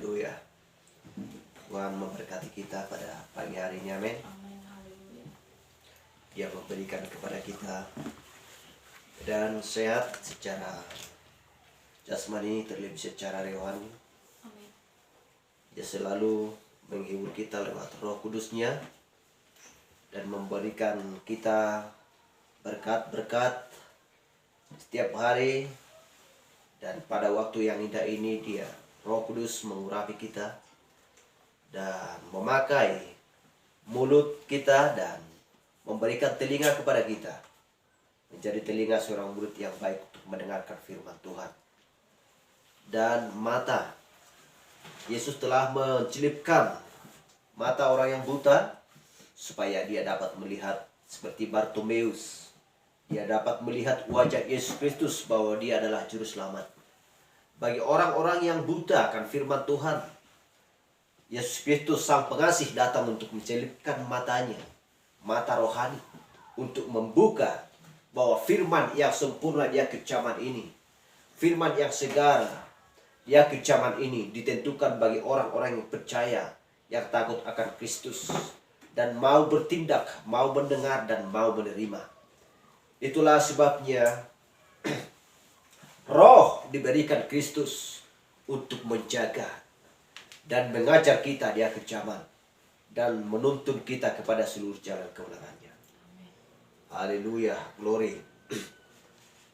Haleluya. Tuhan memberkati kita pada pagi hari ini, amin. Dia memberikan kepada kita dan sehat secara jasmani terlebih secara rohani. Dia selalu menghibur kita lewat Roh Kudus-Nya dan memberikan kita berkat-berkat setiap hari. Dan pada waktu yang indah ini dia Roh Kudus mengurapi kita dan memakai mulut kita dan memberikan telinga kepada kita menjadi telinga seorang murid yang baik untuk mendengarkan firman Tuhan. Dan mata, Yesus telah mencelipkan mata orang yang buta supaya dia dapat melihat seperti Bartimeus. Dia dapat melihat wajah Yesus Kristus bahwa dia adalah juru selamat. Bagi orang-orang yang buta akan firman Tuhan, Yesus Kristus Sang Pengasih datang untuk mencelipkan matanya, mata rohani, untuk membuka bahwa firman yang sempurna dia kecaman ini, firman yang segar dia kecaman ini ditentukan bagi orang-orang yang percaya, yang takut akan Kristus, dan mau bertindak, mau mendengar, dan mau menerima. Itulah sebabnya Roh diberikan Kristus untuk menjaga dan mengajar kita dia kecaman dan menuntun kita kepada seluruh jalan kebenarannya. Haleluya, glory.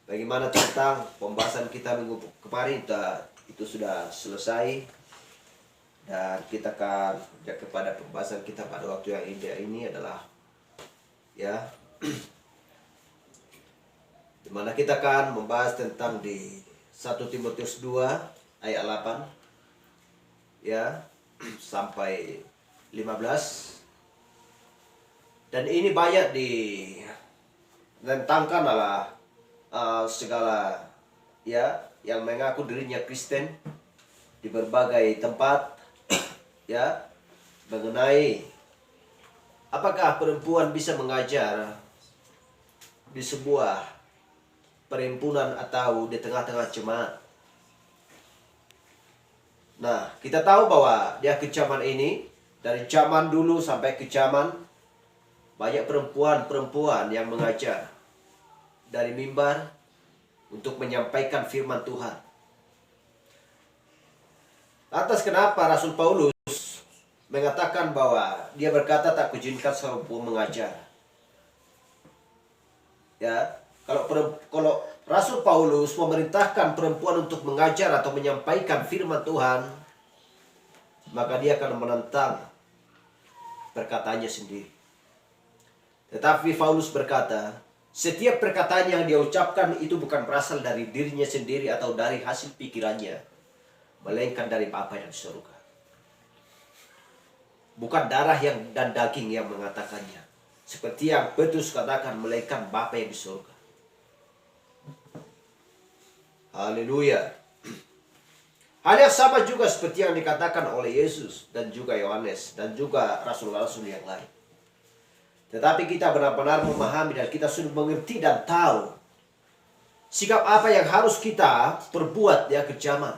Bagaimana tentang pembahasan kita minggu kemarin? Itu sudah selesai dan kita akan kepada pembahasan kita pada waktu yang indah ini adalah dimana kita akan membahas tentang di 1 Timotius 2 ayat 8 sampai 15. Dan ini banyak ditentangkan adalah segala yang mengaku dirinya Kristen di berbagai tempat mengenai apakah perempuan bisa mengajar di sebuah perhimpunan atau di tengah-tengah jemaat. Nah, kita tahu bahwa dia kecaman ini dari zaman dulu sampai ke zaman banyak perempuan-perempuan yang mengajar dari mimbar untuk menyampaikan firman Tuhan. Lantas kenapa Rasul Paulus mengatakan bahwa dia berkata tak kuizinkan seorang pun mengajar? Kalau Rasul Paulus memerintahkan perempuan untuk mengajar atau menyampaikan firman Tuhan, maka dia akan menentang perkataannya sendiri. Tetapi Paulus berkata, setiap perkataan yang dia ucapkan itu bukan berasal dari dirinya sendiri atau dari hasil pikirannya, melainkan dari Bapa yang di surga. Bukan darah dan daging yang mengatakannya, seperti yang Petrus katakan, melainkan Bapa yang di surga. Haleluya. Hal yang sama juga seperti yang dikatakan oleh Yesus dan juga Yohanes dan juga rasul-rasul yang lain. Tetapi kita benar-benar memahami dan kita sudah mengerti dan tahu sikap apa yang harus kita perbuat kecaman.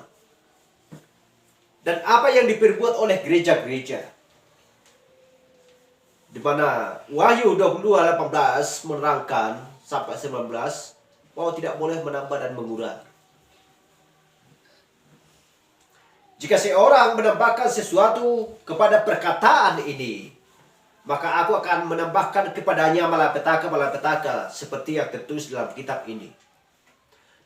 Dan apa yang diperbuat oleh gereja-gereja. Di mana Wahyu 22:18 menerangkan sampai 19 bahwa tidak boleh menambah dan mengurangi. Jika seorang menambahkan sesuatu kepada perkataan ini, maka aku akan menambahkan kepadanya malapetaka seperti yang tertulis dalam kitab ini.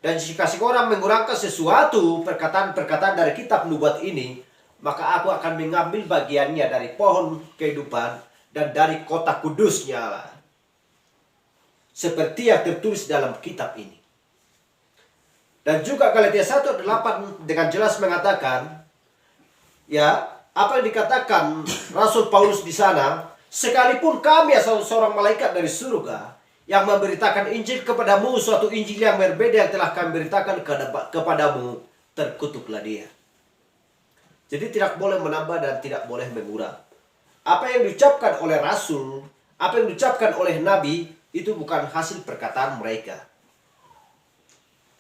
Dan jika seorang mengurangkan sesuatu perkataan-perkataan dari kitab nubuat ini, maka aku akan mengambil bagiannya dari pohon kehidupan dan dari kota kudusnya Allah. Seperti yang tertulis dalam kitab ini. Dan juga Galatia 1:8 dengan jelas mengatakan, apa yang dikatakan Rasul Paulus di sana, sekalipun kami asal seorang malaikat dari surga yang memberitakan Injil kepadamu, suatu Injil yang berbeda yang telah kami beritakan kepadamu, terkutuklah dia. Jadi tidak boleh menambah dan tidak boleh mengurang. Apa yang diucapkan oleh Rasul, apa yang diucapkan oleh Nabi, itu bukan hasil perkataan mereka.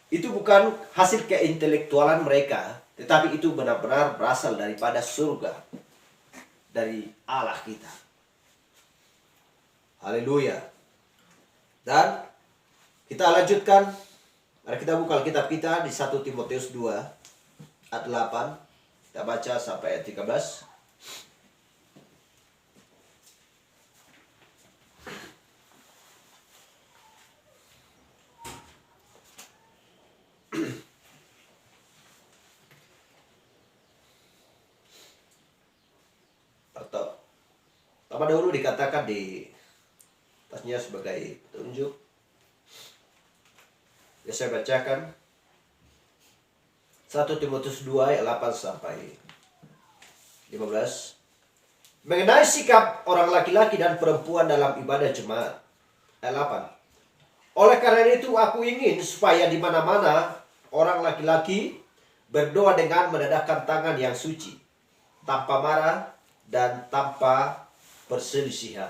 Itu bukan hasil keintelektualan mereka, tetapi itu benar-benar berasal daripada surga, dari Allah kita. Haleluya. Dan kita lanjutkan. Mari kita buka Alkitab kita di 1 Timotius 2 ayat 8. Kita baca sampai ayat 13. Pertama dahulu dikatakan di atasnya sebagai petunjuk. Ya, saya bacakan 1 Timotius 2 ayat 8 sampai 15. Mengenai sikap orang laki-laki dan perempuan dalam ibadah jemaat. Ayat 8. Oleh karena itu aku ingin supaya di mana-mana orang laki-laki berdoa dengan menadahkan tangan yang suci, tanpa marah dan tanpa perselisihan.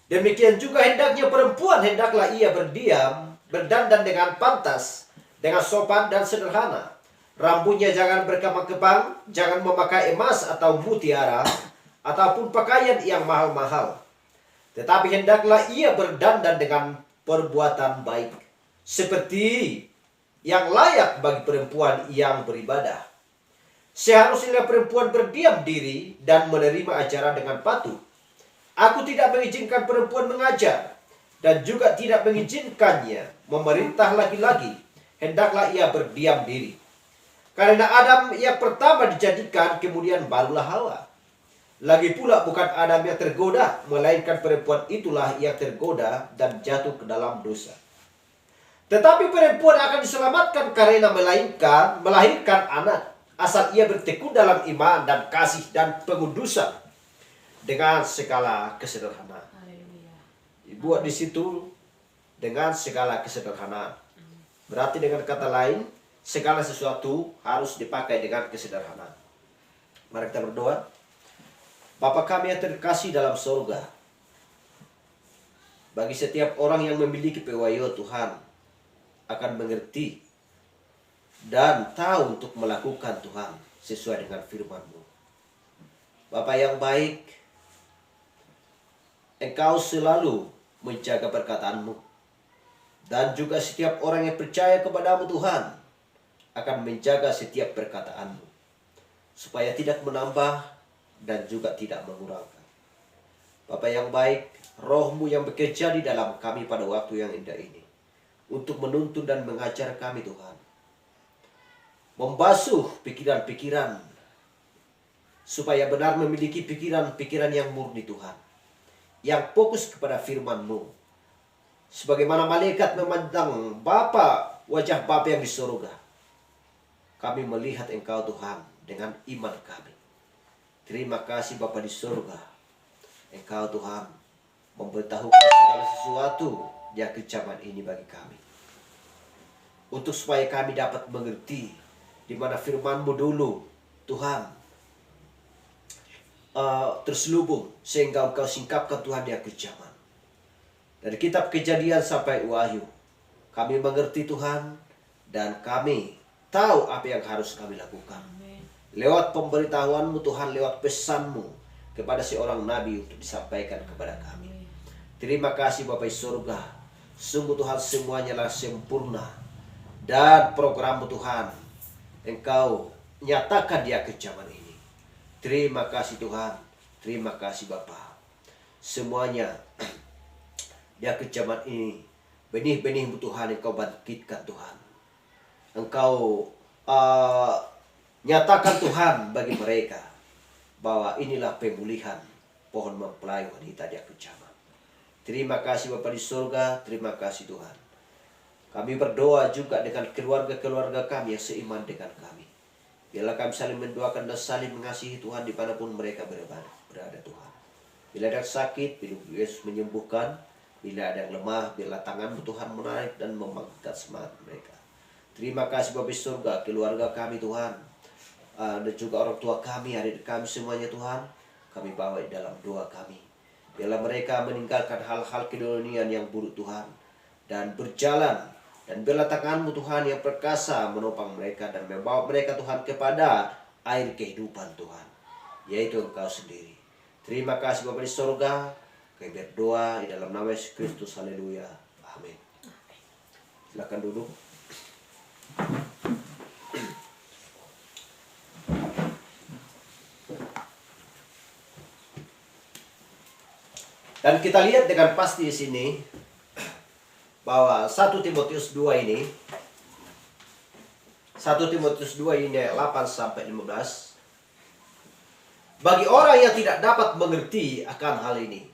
Demikian juga hendaknya perempuan, hendaklah ia berdiam, berdandan dengan pantas, dengan sopan dan sederhana. Rambutnya jangan berkembang-kembang, jangan memakai emas atau mutiara, ataupun pakaian yang mahal-mahal. Tetapi hendaklah ia berdandan dengan perbuatan baik, seperti yang layak bagi perempuan yang beribadah. Seharusnya perempuan berdiam diri dan menerima ajaran dengan patuh. Aku tidak mengizinkan perempuan mengajar, dan juga tidak mengizinkannya memerintah laki-laki. Hendaklah ia berdiam diri. Karena Adam yang pertama dijadikan, kemudian barulah Hawa. Lagi pula bukan Adam yang tergoda, melainkan perempuan itulah yang tergoda dan jatuh ke dalam dosa. Tetapi perempuan akan diselamatkan karena melahirkan anak, asal ia bertekun dalam iman dan kasih dan pengudusan dengan segala kesederhanaan. Dibuat di situ dengan segala kesederhanaan. Berarti dengan kata lain, segala sesuatu harus dipakai dengan kesederhanaan. Mari kita berdoa. Bapa kami yang terkasih dalam surga, bagi setiap orang yang memiliki pewayo Tuhan akan mengerti dan tahu untuk melakukan Tuhan sesuai dengan firman-Mu. Bapa yang baik, Engkau selalu menjaga perkataan-Mu. Dan juga setiap orang yang percaya kepada-Mu Tuhan akan menjaga setiap perkataan-Mu, supaya tidak menambah dan juga tidak mengurangkan. Bapa yang baik, Roh-Mu yang bekerja di dalam kami pada waktu yang indah ini, untuk menuntun dan mengajar kami Tuhan. Membasuh pikiran-pikiran, supaya benar memiliki pikiran-pikiran yang murni Tuhan, yang fokus kepada firman-Mu. Sebagaimana malaikat memandang wajah Bapa yang di surga, kami melihat Engkau Tuhan dengan iman kami. Terima kasih Bapa di surga, Engkau Tuhan memberitahukan segala sesuatu di akhir zaman ini bagi kami, untuk supaya kami dapat mengerti di mana firman-Mu dulu Tuhan terselubung, sehingga Engkau singkapkan Tuhan di akhir zaman. Dari kitab Kejadian sampai Wahyu, kami mengerti Tuhan, dan kami tahu apa yang harus kami lakukan. Lewat pemberitahuan-Mu Tuhan, lewat pesan-Mu kepada seorang nabi untuk disampaikan kepada kami. Terima kasih Bapa di surga. Sungguh Tuhan semuanya lah sempurna. Dan program-Mu Tuhan, Engkau nyatakan di akhir zaman ini. Terima kasih Tuhan. Terima kasih Bapa. Semuanya di akhir zaman ini, benih-benih-Mu Tuhan Engkau bangkitkan Tuhan. Engkau nyatakan Tuhan bagi mereka bahwa inilah pemulihan pohon mempelai wanita di akhir zaman. Terima kasih Bapa di surga. Terima kasih Tuhan. Kami berdoa juga dengan keluarga-keluarga kami yang seiman dengan kami. Biarlah kami saling mendoakan dan saling mengasihi Tuhan dimanapun mereka berada Tuhan. Bila ada yang sakit, bila Yesus menyembuhkan. Bila ada yang lemah, biarlah tangan-Mu Tuhan menarik dan membangkitkan semangat mereka. Terima kasih Bapa di surga, keluarga kami Tuhan, dan juga orang tua kami, adik kami semuanya Tuhan, kami bawa di dalam doa kami. Biarlah mereka meninggalkan hal-hal keduniaan yang buruk Tuhan, dan berjalan Dan biarlah tangan-Mu Tuhan yang perkasa menopang mereka dan membawa mereka Tuhan kepada air kehidupan Tuhan, yaitu Engkau sendiri. Terima kasih Bapa di sorga. Kami berdoa di dalam nama Yesus Kristus. Haleluya. Amin. Silakan duduk. Dan kita lihat dengan pasti di sini bahwa 1 Timotius 2 ini 1 Timotius 2 ini 8 sampai 15. Bagi orang yang tidak dapat mengerti akan hal ini,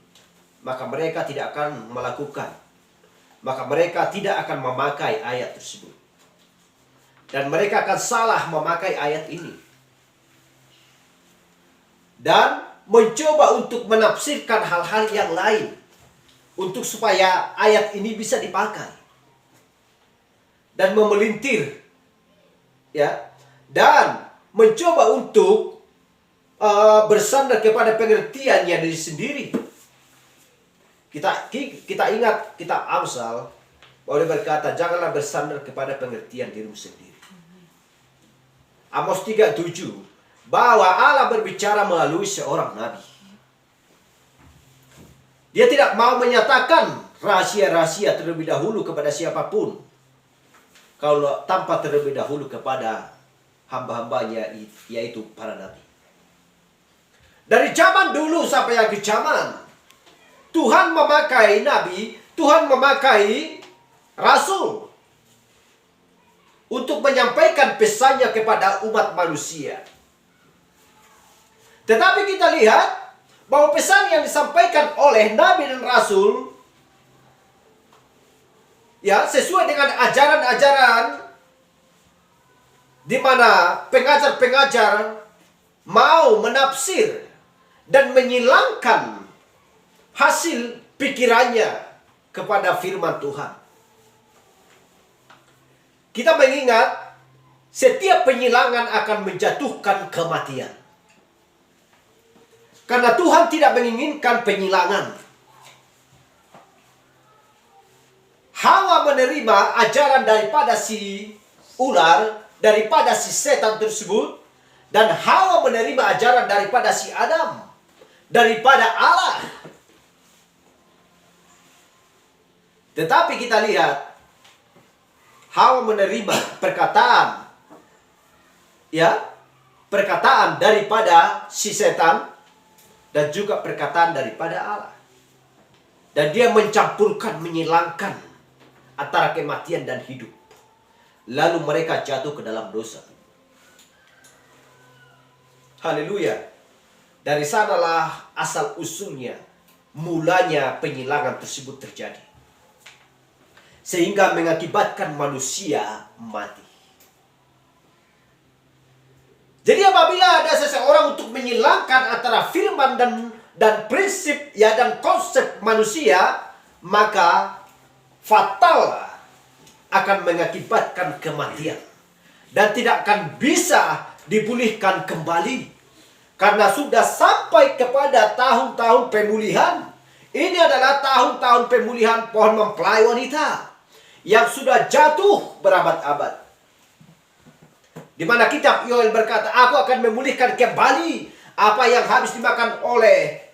maka mereka tidak akan melakukan. Maka mereka tidak akan memakai ayat tersebut. Dan mereka akan salah memakai ayat ini. Dan mencoba untuk menafsirkan hal-hal yang lain untuk supaya ayat ini bisa dipakai dan memelintir, ya, dan mencoba untuk bersandar kepada pengertiannya diri sendiri. Kita ingat kitab Amsal bahwa dia berkata, janganlah bersandar kepada pengertian dirimu sendiri. Amos 3:7 bahwa Allah berbicara melalui seorang nabi. Dia tidak mau menyatakan rahasia-rahasia terlebih dahulu kepada siapapun, kalau tanpa terlebih dahulu kepada hamba-hambanya, yaitu para nabi. Dari zaman dulu sampai akhir zaman, Tuhan memakai nabi, Tuhan memakai rasul untuk menyampaikan pesannya kepada umat manusia. Tetapi kita lihat bahwa pesan yang disampaikan oleh nabi dan rasul, ya, sesuai dengan ajaran-ajaran di mana pengajar-pengajar mau menafsir dan menyilangkan hasil pikirannya kepada firman Tuhan. Kita mengingat setiap penyilangan akan menjatuhkan kematian. Karena Tuhan tidak menginginkan penyilangan. Hawa menerima ajaran daripada si ular, daripada si setan tersebut, dan Hawa menerima ajaran daripada si Adam, daripada Allah. Tetapi kita lihat Hawa menerima perkataan, ya, perkataan daripada si setan dan juga perkataan daripada Allah. Dan dia mencampurkan, menyilangkan antara kematian dan hidup. Lalu mereka jatuh ke dalam dosa. Haleluya. Dari sanalah asal usulnya, mulanya penyilangan tersebut terjadi. Sehingga mengakibatkan manusia mati. Jadi apabila ada seseorang untuk menyilangkan antara firman dan prinsip, ya, dan konsep manusia, maka fatal akan mengakibatkan kematian dan tidak akan bisa dipulihkan kembali karena sudah sampai kepada tahun-tahun pemulihan. Ini adalah tahun-tahun pemulihan pohon mempelai wanita yang sudah jatuh berabad-abad. Di mana kitab Yoel berkata, aku akan memulihkan kembali apa yang habis dimakan oleh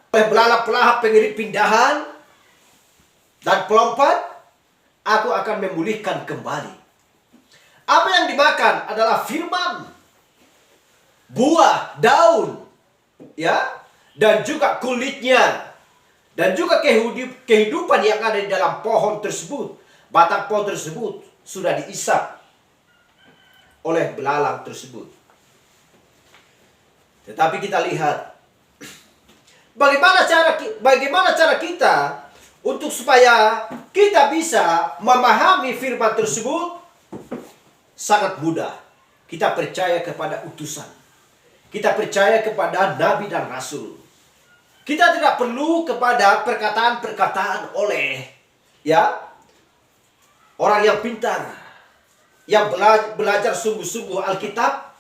belalang-pelahap, pengirit pindahan, dan pelompat. Aku akan memulihkan kembali. Apa yang dimakan adalah firman, buah, daun, ya, dan juga kulitnya, dan juga kehidupan yang ada di dalam pohon tersebut. Batang pohon tersebut sudah diisap oleh belalang tersebut. Tetapi kita lihat bagaimana cara kita untuk supaya kita bisa memahami firman tersebut. Sangat mudah. Kita percaya kepada utusan. Kita percaya kepada nabi dan rasul. Kita tidak perlu kepada perkataan-perkataan oleh, ya, orang yang pintar, yang belajar sungguh-sungguh Alkitab.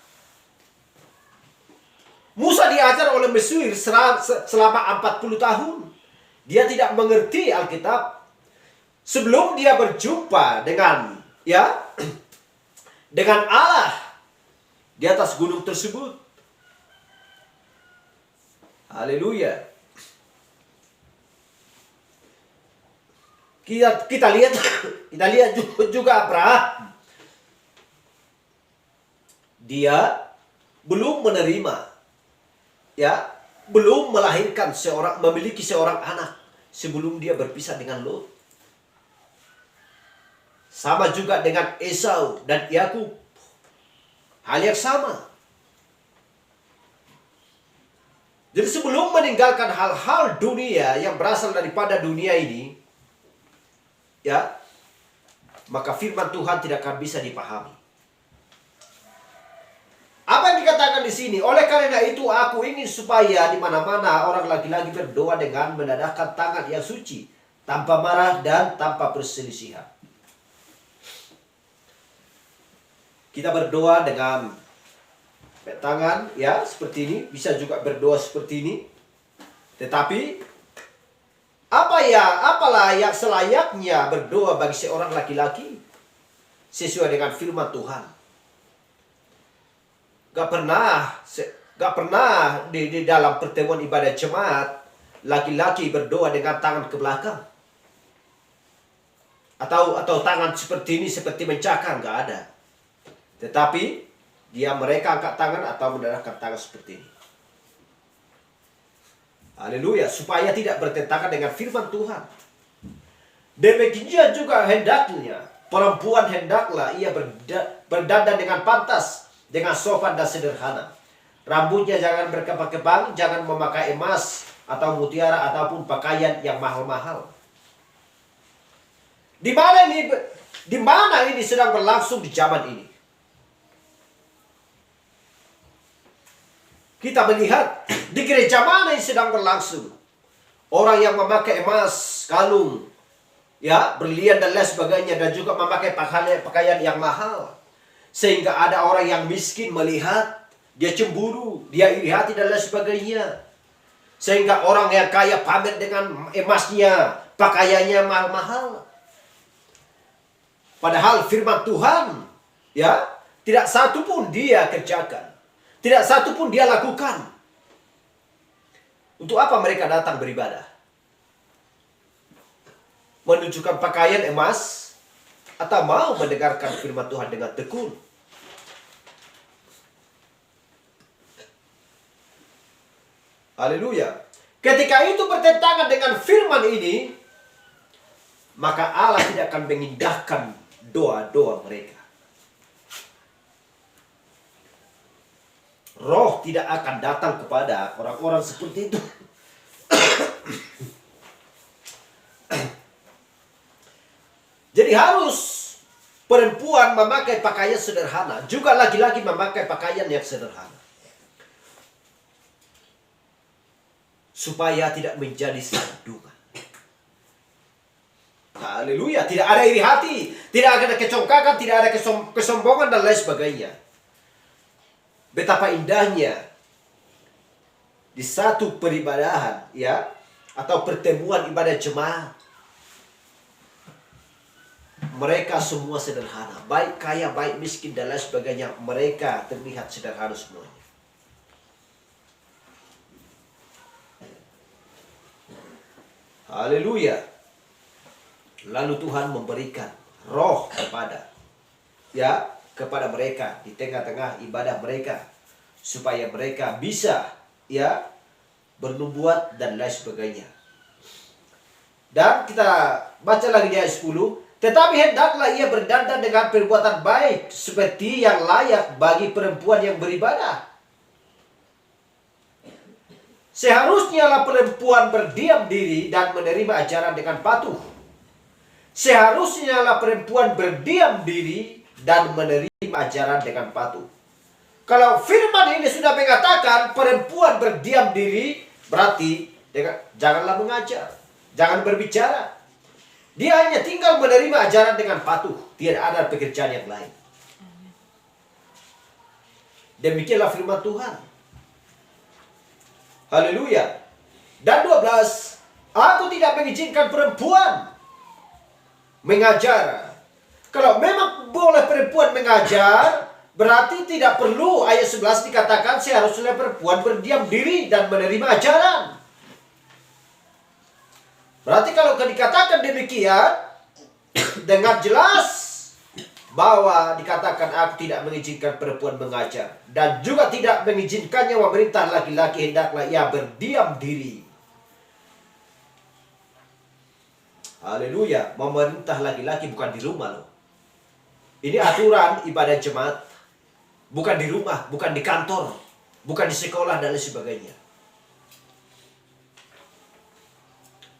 Musa diajar oleh Mesir selama 40 tahun. Dia tidak mengerti Alkitab. sebelum dia berjumpa dengan dengan Allah di atas gunung tersebut. Haleluya. Kita lihat juga Abraham. Dia belum menerima, belum memiliki seorang anak sebelum dia berpisah dengan Lot. Sama juga dengan Esau dan Yakub. Hal yang sama. Jadi sebelum meninggalkan hal-hal dunia yang berasal daripada dunia ini, maka firman Tuhan tidak akan bisa dipahami. Apa yang dikatakan di sini? Oleh karena itu aku ingin supaya di mana-mana orang laki-laki berdoa dengan menadahkan tangan yang suci, tanpa marah dan tanpa perselisihan. Kita berdoa dengan tangan seperti ini, bisa juga berdoa seperti ini. Tetapi apalah yang selayaknya berdoa bagi seorang laki-laki sesuai dengan firman Tuhan. Gak pernah di dalam pertemuan ibadah jemaat laki-laki berdoa dengan tangan ke belakang atau tangan seperti ini, seperti mencakar, gak ada. Tetapi mereka angkat tangan atau menadahkan tangan seperti ini. Haleluya, supaya tidak bertentangan dengan firman Tuhan. Demikian juga hendaknya perempuan hendaklah ia berdandan dengan pantas, dengan sopan dan sederhana. Rambutnya jangan berkebang-kebang, jangan memakai emas atau mutiara ataupun pakaian yang mahal-mahal. Di mana ini sedang berlangsung di zaman ini? Kita melihat di gereja mana ini sedang berlangsung. Orang yang memakai emas, kalung, berlian dan lain sebagainya, dan juga memakai pakaian yang mahal. Sehingga ada orang yang miskin melihat, dia cemburu, dia iri hati dan lain sebagainya. Sehingga orang yang kaya pamer dengan emasnya, pakaiannya mahal-mahal. Padahal firman Tuhan, tidak satu pun dia kerjakan. Tidak satu pun dia lakukan. Untuk apa mereka datang beribadah? Menunjukkan pakaian emas atau mau mendengarkan firman Tuhan dengan tekun? Haleluya. Ketika itu bertentangan dengan firman ini, maka Allah tidak akan mengindahkan doa-doa mereka. Roh tidak akan datang kepada orang-orang seperti itu. Jadi harus perempuan memakai pakaian sederhana, juga laki-laki memakai pakaian yang sederhana, supaya tidak menjadi sandungan. Haleluya, tidak ada iri hati, tidak ada kecongkakan, tidak ada kesombongan dan lain sebagainya. Betapa indahnya di satu peribadahan atau pertemuan ibadah jemaat. Mereka semua sederhana, baik kaya, baik miskin dan lain sebagainya. Mereka terlihat sederhana semuanya. Haleluya. Lalu Tuhan memberikan roh kepada mereka di tengah-tengah ibadah mereka, supaya mereka bisa bernubuat dan lain sebagainya. Dan kita baca lagi di ayat 10. Tetapi hendaklah ia berdandan dengan perbuatan baik, seperti yang layak bagi perempuan yang beribadah. Seharusnya lah perempuan berdiam diri dan menerima ajaran dengan patuh. Seharusnya lah perempuan berdiam diri dan menerima ajaran dengan patuh. Kalau firman ini sudah mengatakan perempuan berdiam diri, berarti janganlah mengajar, jangan berbicara. Dia hanya tinggal menerima ajaran dengan patuh. Tidak ada pekerjaan yang lain. Demikianlah firman Tuhan. Haleluya. Dan 12. Aku tidak mengizinkan perempuan mengajar. Kalau memang boleh perempuan mengajar, berarti tidak perlu ayat 11 dikatakan seharusnya perempuan berdiam diri dan menerima ajaran. Berarti kalau dikatakan demikian, dengan jelas bahwa dikatakan aku tidak mengizinkan perempuan mengajar. Dan juga tidak mengizinkannya memerintah laki-laki, hendaklah ia berdiam diri. Haleluya. Memerintah laki-laki bukan di rumah loh. Ini aturan ibadah jemaat. Bukan di rumah, bukan di kantor, bukan di sekolah dan lain sebagainya.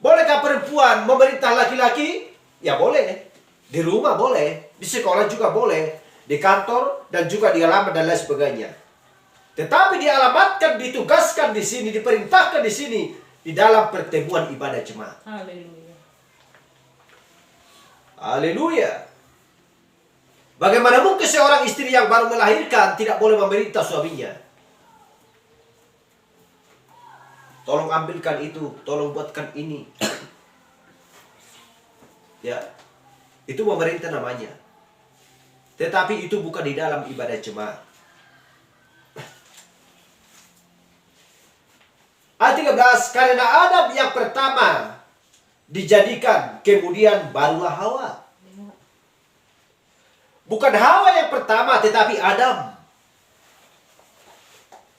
Bolehkah perempuan memerintah laki-laki? Ya boleh. Di rumah boleh, di sekolah juga boleh, di kantor dan juga di alamat dan lain sebagainya. Tetapi dialamatkan, ditugaskan di sini, diperintahkan di sini di dalam pertemuan ibadah jemaat. Haleluya. Haleluya. Bagaimana mungkin seorang istri yang baru melahirkan tidak boleh memerintah suaminya? Tolong ambilkan itu, tolong buatkan ini. Ya, itu memerintah namanya. Tetapi itu bukan di dalam ibadah jemaat. Ayat 13, karena Adam yang pertama dijadikan, kemudian barulah Hawa. Bukan Hawa yang pertama, tetapi Adam.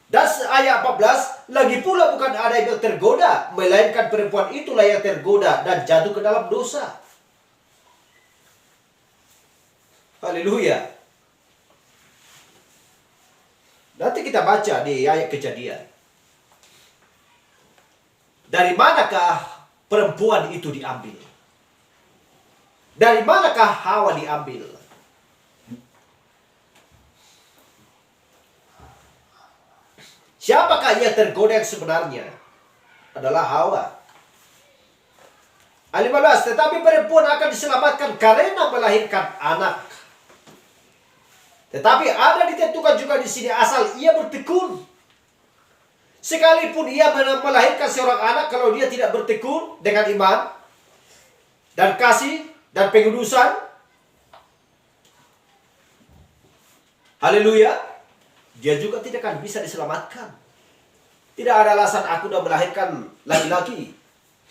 Dan ayat 14, lagi pula bukan Adam yang tergoda, melainkan perempuan itulah yang tergoda dan jatuh ke dalam dosa. Haleluya. Nanti kita baca di ayat Kejadian. Dari manakah perempuan itu diambil? Dari manakah Hawa diambil? Siapakah yang tergoda yang sebenarnya? Adalah Hawa. Ayat 15, tetapi perempuan akan diselamatkan karena melahirkan anak. Tetapi ada ditentukan juga di sini asal ia bertekun. Sekalipun ia melahirkan seorang anak, kalau dia tidak bertekun dengan iman dan kasih dan pengudusan, haleluya, dia juga tidak akan bisa diselamatkan. Tidak ada alasan aku sudah melahirkan laki-laki.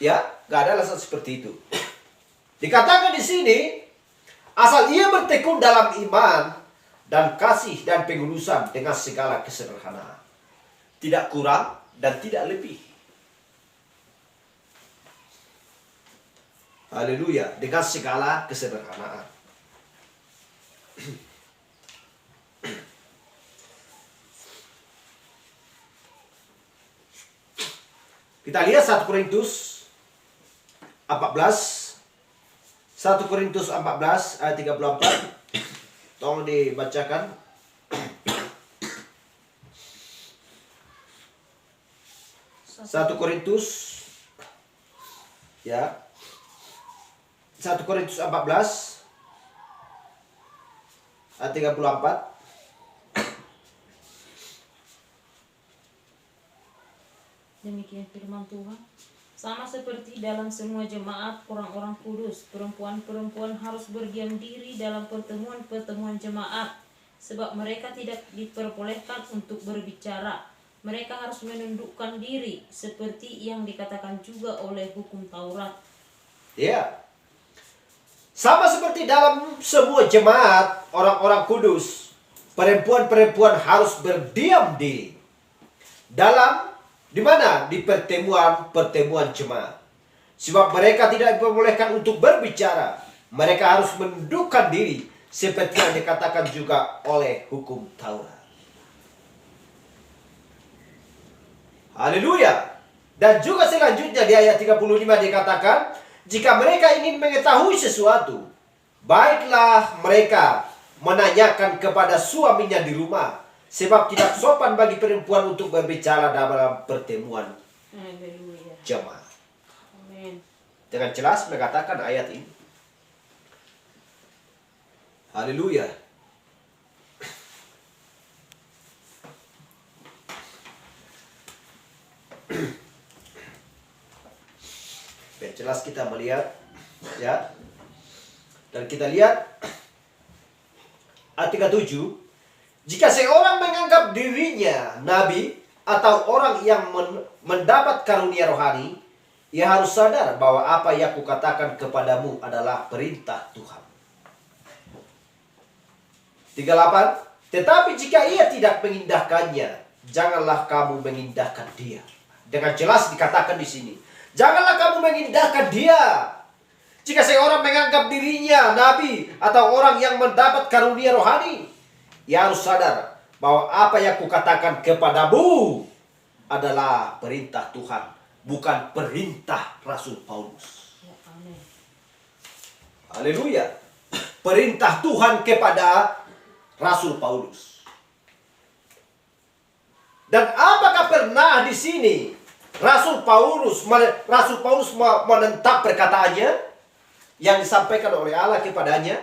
Ya, gak ada alasan seperti itu. Dikatakan di sini, asal ia bertekun dalam iman dan kasih dan pengudusan dengan segala kesederhanaan. Tidak kurang dan tidak lebih. Haleluya, dengan segala kesederhanaan. Kita lihat 1 Korintus 14. 1 Korintus 14 ayat 34. Tolong dibacakan. 1 Korintus ya. 1 Korintus 14 ayat 34. Demikian firman Tuhan. Sama seperti dalam semua jemaat orang-orang kudus, perempuan-perempuan harus berdiam diri dalam pertemuan-pertemuan jemaat, sebab mereka tidak diperbolehkan untuk berbicara. Mereka harus menundukkan diri, seperti yang dikatakan juga oleh hukum Taurat. Ya. Sama seperti dalam semua jemaat orang-orang kudus, perempuan-perempuan harus berdiam diri. Di mana? Di pertemuan jemaat. Sebab mereka tidak diperbolehkan untuk berbicara. Mereka harus menundukkan diri, seperti yang dikatakan juga oleh hukum Taurat. Haleluya. Dan juga selanjutnya di ayat 35 dikatakan, jika mereka ingin mengetahui sesuatu, baiklah mereka menanyakan kepada suaminya di rumah, sebab tidak sopan bagi perempuan untuk berbicara dalam pertemuan jemaat. Amin. Dengan jelas mengatakan ayat ini. Haleluya. Biar jelas kita melihat ya. Dan kita lihat ayat 37, jika seorang menganggap dirinya nabi atau orang yang mendapat karunia rohani, ia harus sadar bahwa apa yang kukatakan kepadamu adalah perintah Tuhan. 38, tetapi jika ia tidak mengindahkannya, janganlah kamu mengindahkan dia. Dengan jelas dikatakan di sini, janganlah kamu mengindahkan dia. Jika seorang menganggap dirinya nabi atau orang yang mendapat karunia rohani, ia harus sadar bahwa apa yang kukatakan kepadamu adalah perintah Tuhan, bukan perintah Rasul Paulus. Ya, amin. Haleluya. Perintah Tuhan kepada Rasul Paulus. Dan apakah pernah di sini Rasul Paulus menentap perkataannya yang disampaikan oleh Allah kepadanya?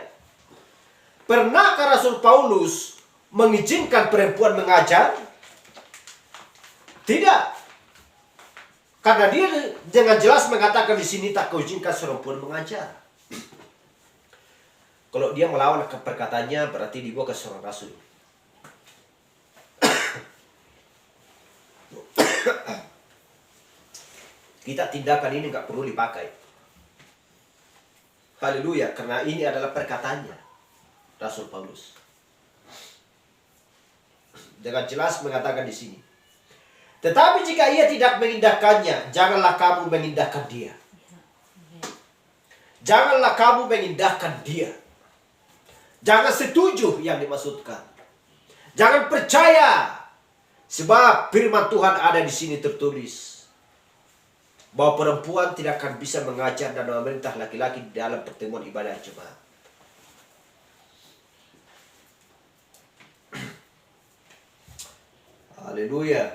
Pernahkah Rasul Paulus mengizinkan perempuan mengajar? Tidak. Karena dia dengan jelas mengatakan di sini tak kuizinkan perempuan mengajar. Kalau dia melawan perkataannya berarti dibawa ke seorang rasul. Kita tindakan ini nggak perlu dipakai. Haleluya, karena ini adalah perkataannya Rasul Paulus. Dengan jelas mengatakan di sini. Tetapi jika ia tidak mengindahkannya, janganlah kamu mengindahkan dia. Janganlah kamu mengindahkan dia. Jangan setuju yang dimaksudkan. Jangan percaya. Sebab firman Tuhan ada di sini tertulis bahwa perempuan tidak akan bisa mengajar dan memerintah laki-laki dalam pertemuan ibadah jemaat. Haleluya.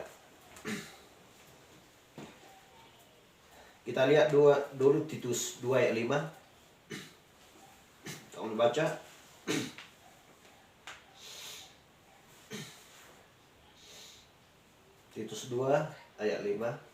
Kita lihat dulu Titus 2 ayat 5. Tolong baca. Titus 2 ayat 5.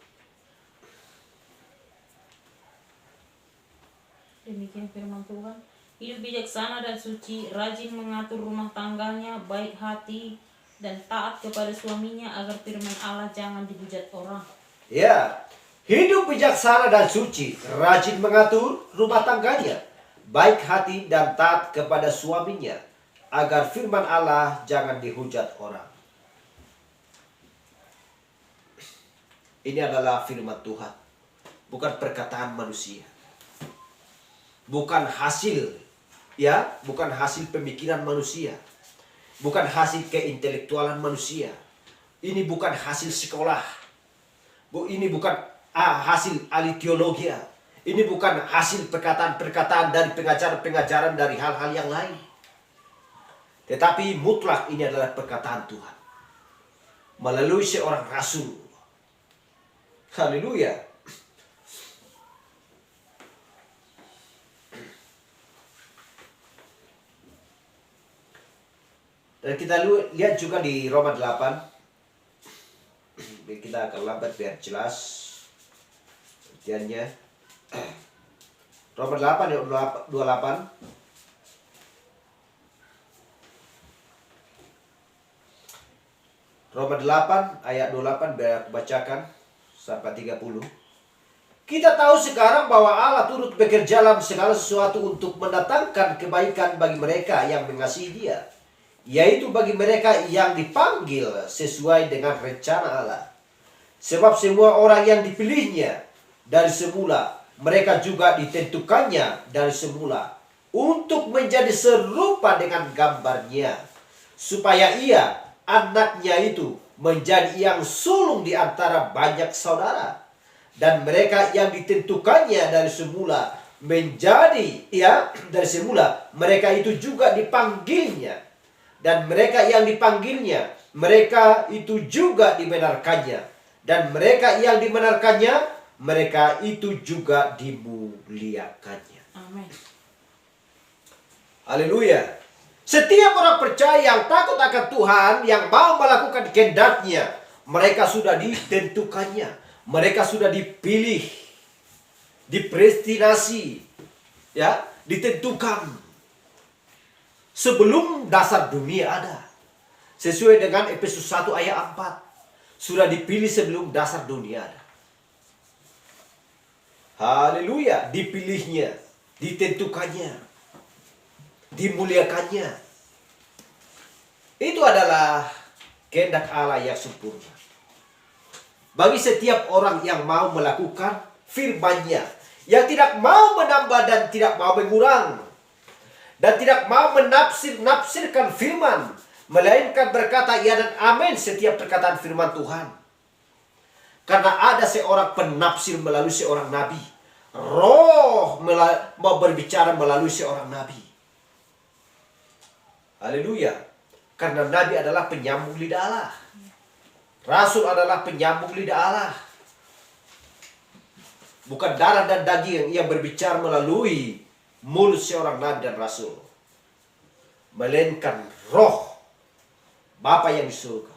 Demikian firman Tuhan. Hidup bijaksana dan suci, rajin mengatur rumah tangganya, baik hati dan taat kepada suaminya, agar firman Allah jangan dihujat orang. Ya, hidup bijaksana dan suci, rajin mengatur rumah tangganya, baik hati dan taat kepada suaminya, agar firman Allah jangan dihujat orang. Ini adalah firman Tuhan, bukan perkataan manusia. Bukan hasil, ya, bukan hasil pemikiran manusia. Bukan hasil keintelektualan manusia. Ini bukan hasil sekolah. Ini bukan hasil ahli teologi. Ini bukan hasil perkataan-perkataan dari pengajaran-pengajaran dari hal-hal yang lain. Tetapi mutlak ini adalah perkataan Tuhan melalui seorang rasul. Haleluya. Dan kita lihat juga di Roma 8. Kita akan lambat biar jelas artiannya. Roma 8 ayat 28. Roma 8 ayat 28 biar aku bacakan sampai 30. Kita tahu sekarang bahwa Allah turut bekerja dalam segala sesuatu untuk mendatangkan kebaikan bagi mereka yang mengasihi Dia, yaitu bagi mereka yang dipanggil sesuai dengan rencana Allah. Sebab semua orang yang dipilihnya dari semula, mereka juga ditentukannya dari semula untuk menjadi serupa dengan gambarnya, supaya ia, anaknya itu, menjadi yang sulung di antara banyak saudara. Dan mereka yang ditentukannya dari semula menjadi, dari semula, mereka itu juga dipanggilnya. Dan mereka yang dipanggilnya, mereka itu juga dibenarkannya. Dan mereka yang dibenarkannya, mereka itu juga dimuliakannya. Amin. Haleluya. Setiap orang percaya yang takut akan Tuhan, yang mau melakukan kehendaknya, mereka sudah ditentukannya. Mereka sudah dipilih, dipredestinasi, ya, ditentukan sebelum dasar dunia ada. Sesuai dengan Efesus 1 ayat 4. Sudah dipilih sebelum dasar dunia ada. Haleluya, dipilihnya, ditentukannya, dimuliakannya. Itu adalah kehendak Allah yang sempurna. Bagi setiap orang yang mau melakukan firman-Nya, yang tidak mau menambah dan tidak mau mengurang, dan tidak mau menafsirkan firman, melainkan berkata ya dan amin setiap perkataan firman Tuhan. Karena ada seorang penafsir melalui seorang nabi. Roh mau berbicara melalui seorang nabi. Haleluya. Karena nabi adalah penyambung lidah Allah. Rasul adalah penyambung lidah Allah. Bukan darah dan daging yang berbicara melalui mulut seorang nabi dan rasul. Melainkan roh Bapa yang di surga,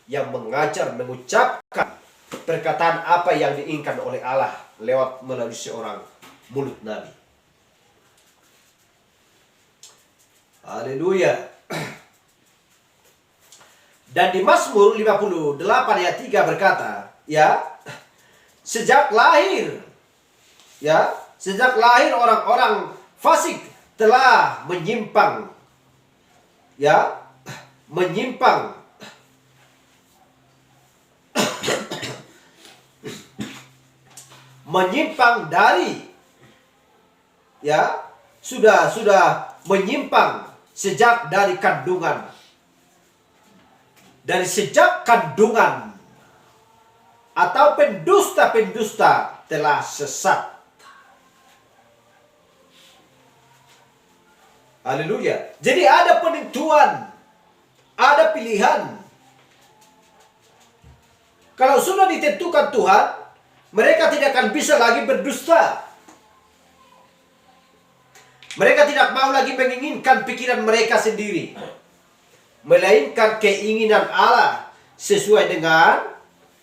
yang mengajar, mengucapkan perkataan apa yang diinginkan oleh Allah lewat melalui seorang mulut nabi. Haleluya. Dan di Mazmur 58 ayat 3 berkata, ya, sejak lahir orang-orang fasik telah menyimpang dari sudah menyimpang sejak dari kandungan. Dari sejak kandungan atau pendusta-pendusta telah sesat. Haleluya. Jadi ada penentuan, ada pilihan. Kalau sudah ditentukan Tuhan, mereka tidak akan bisa lagi berdusta. Mereka tidak mau lagi menginginkan pikiran mereka sendiri, melainkan keinginan Allah sesuai dengan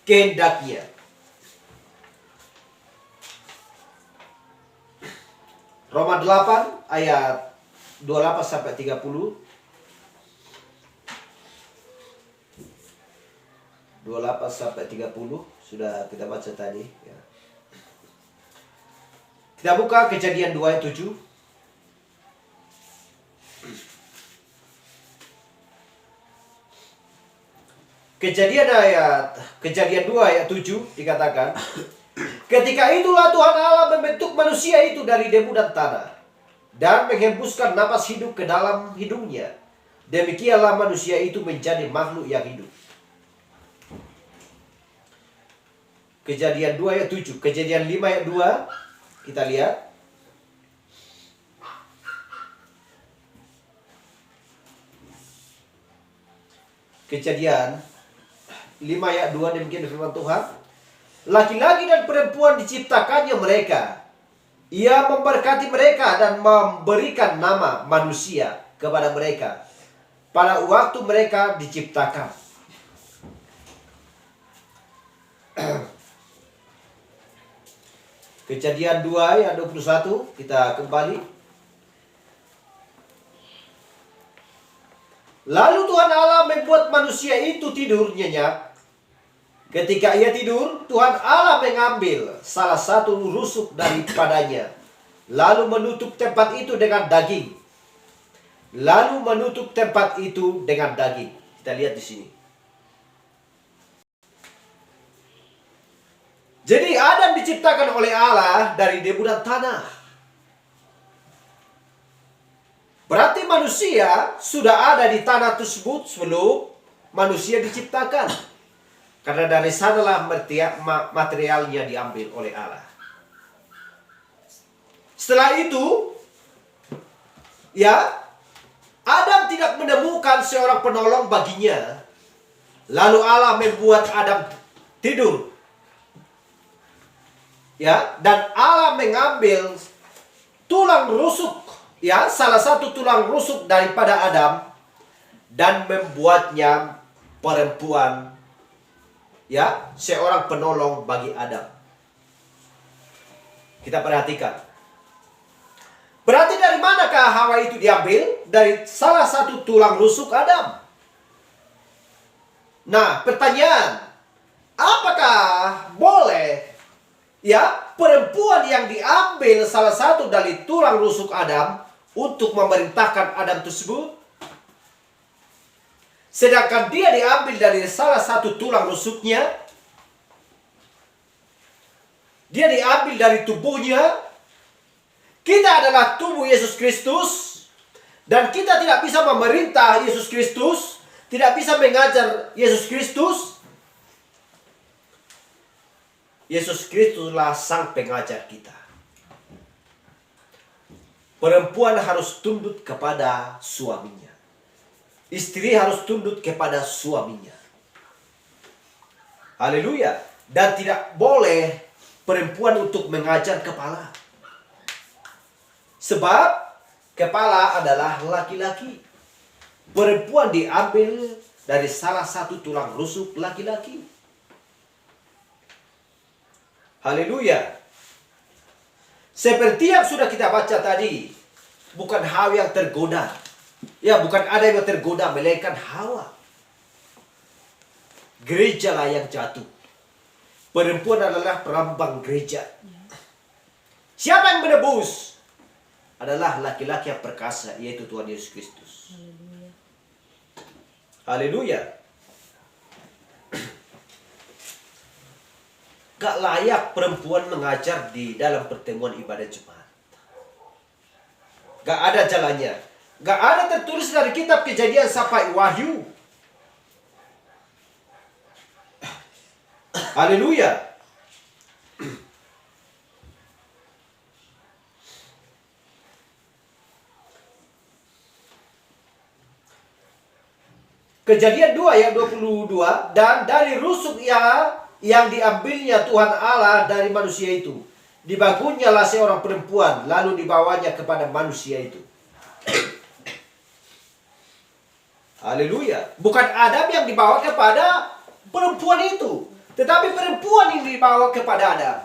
kehendaknya. Roma 8 ayat 28 sampai 30. Sudah kita baca tadi ya. Kita buka Kejadian 2 ayat 7. Kejadian 2 ayat 7 dikatakan, ketika itulah Tuhan Allah membentuk manusia itu dari debu dan tanah dan menghembuskan napas hidup ke dalam hidungnya. Demikianlah manusia itu menjadi makhluk yang hidup. Kejadian 2 ayat 7. Kejadian 5 ayat 2 kita lihat. Kejadian 5 ayat 2 demikian firman Tuhan. Laki-laki dan perempuan diciptakannya mereka. Ia memberkati mereka dan memberikan nama manusia kepada mereka pada waktu mereka diciptakan. Kejadian 2 ayat 21 kita kembali. Lalu Tuhan Allah membuat manusia itu tidur nyenyak. Ketika ia tidur, Tuhan Allah mengambil salah satu rusuk daripadanya, lalu menutup tempat itu dengan daging. Kita lihat di sini. Jadi Adam diciptakan oleh Allah dari debu dan tanah. Berarti manusia sudah ada di tanah tersebut sebelum manusia diciptakan. Karena dari sanalah materialnya diambil oleh Allah. Setelah itu, Adam tidak menemukan seorang penolong baginya. Lalu Allah membuat Adam tidur. Dan Allah mengambil tulang rusuk, salah satu tulang rusuk daripada Adam dan membuatnya perempuan, seorang penolong bagi Adam. Kita perhatikan. Berarti dari manakah Hawa itu diambil? dari salah satu tulang rusuk Adam. Nah, pertanyaan, apakah boleh perempuan yang diambil salah satu dari tulang rusuk Adam untuk memerintahkan Adam tersebut? Sedangkan dia diambil dari salah satu tulang rusuknya, dia diambil dari tubuhnya. Kita adalah tubuh Yesus Kristus, dan kita tidak bisa memerintah Yesus Kristus, tidak bisa mengajar Yesus Kristus. Yesus Kristuslah sang pengajar kita. Perempuan harus tunduk kepada suaminya. Istri harus tunduk kepada suaminya. Haleluya. Dan tidak boleh perempuan untuk mengajar kepala. Sebab kepala adalah laki-laki. Perempuan diambil dari salah satu tulang rusuk laki-laki. Haleluya. Seperti yang sudah kita baca tadi, bukan Hawa yang tergoda. Ya, bukan Adam yang tergoda, melainkan Hawa. Gerejalah yang jatuh. Perempuan adalah perambang gereja. Siapa yang menebus? Adalah laki-laki yang perkasa, yaitu Tuhan Yesus Kristus. Haleluya. Gak layak perempuan mengajar di dalam pertemuan ibadah Jumat. Gak ada jalannya. Gak ada tertulis dari kitab Kejadian sampai Wahyu. Haleluya. Kejadian 2 ayat 22, dan dari rusuk yang diambilnya Tuhan Allah dari manusia itu, dibangunnyalah seorang perempuan, lalu dibawanya kepada manusia itu. Haleluya. Bukan Adam yang dibawa kepada perempuan itu, tetapi perempuan yang dibawa kepada Adam.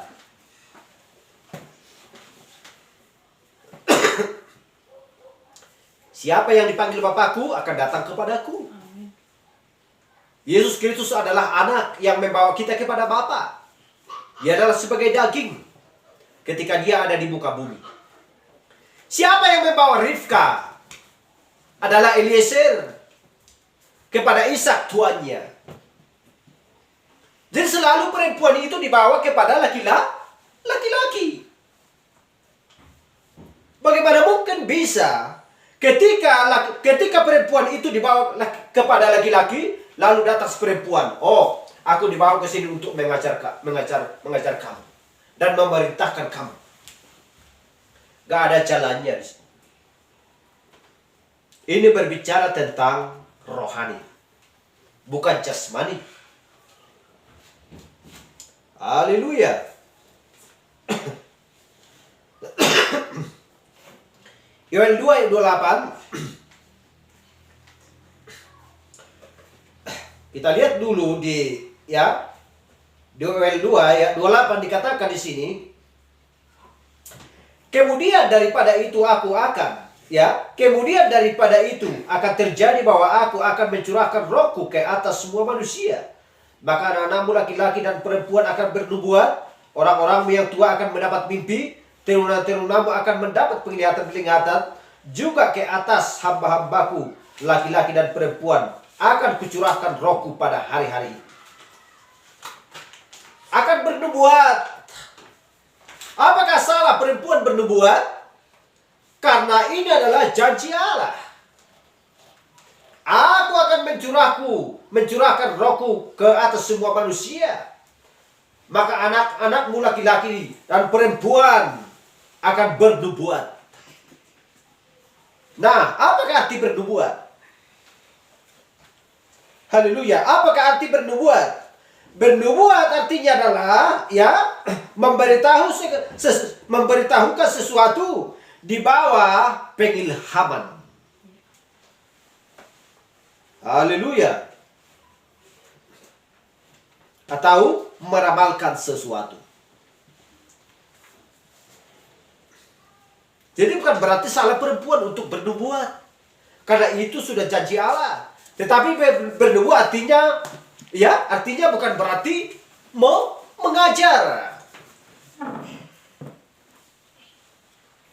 Siapa yang dipanggil Bapakku akan datang kepadaku. Yesus Kristus adalah anak yang membawa kita kepada Bapa. Dia adalah sebagai daging ketika dia ada di muka bumi. Siapa yang membawa Rifka? Adalah Eliezer kepada Ishak tuannya. Jadi selalu perempuan itu dibawa kepada laki-laki. Bagaimana mungkin bisa ketika perempuan itu dibawa kepada laki-laki, lalu datang perempuan, oh, aku dibawa ke sini untuk mengajar kamu dan memerintahkan kamu. Gak ada jalannya. Ini berbicara tentang rohani, bukan jasmani. Haleluya. Yoel 2 ayat 28. Kita lihat dulu di Yoel 2 ayat 28 dikatakan di sini. Kemudian daripada itu akan terjadi bahwa aku akan mencurahkan rohku ke atas semua manusia. Maka anak-anakmu laki-laki dan perempuan akan bernubuat, orang-orangmu yang tua akan mendapat mimpi, teruna-terunamu akan mendapat penglihatan-penglihatan, juga ke atas hamba-hambaku laki-laki dan perempuan akan kucurahkan rohku pada hari-hari. Akan bernubuat. Apakah salah perempuan bernubuat? Karena ini adalah janji Allah. Aku akan mencurahkan rohku ke atas semua manusia. Maka anak-anakmu laki-laki dan perempuan akan bernubuat. Nah, apakah arti bernubuat? Haleluya. Apakah arti bernubuat? Bernubuat artinya adalah memberitahukan sesuatu di bawah pengilhaman. Haleluya. Atau meramalkan sesuatu. Jadi bukan berarti salah perempuan untuk bernubuat. Karena itu sudah janji Allah. Tetapi bernubuat artinya, ya, artinya bukan berarti mengajar.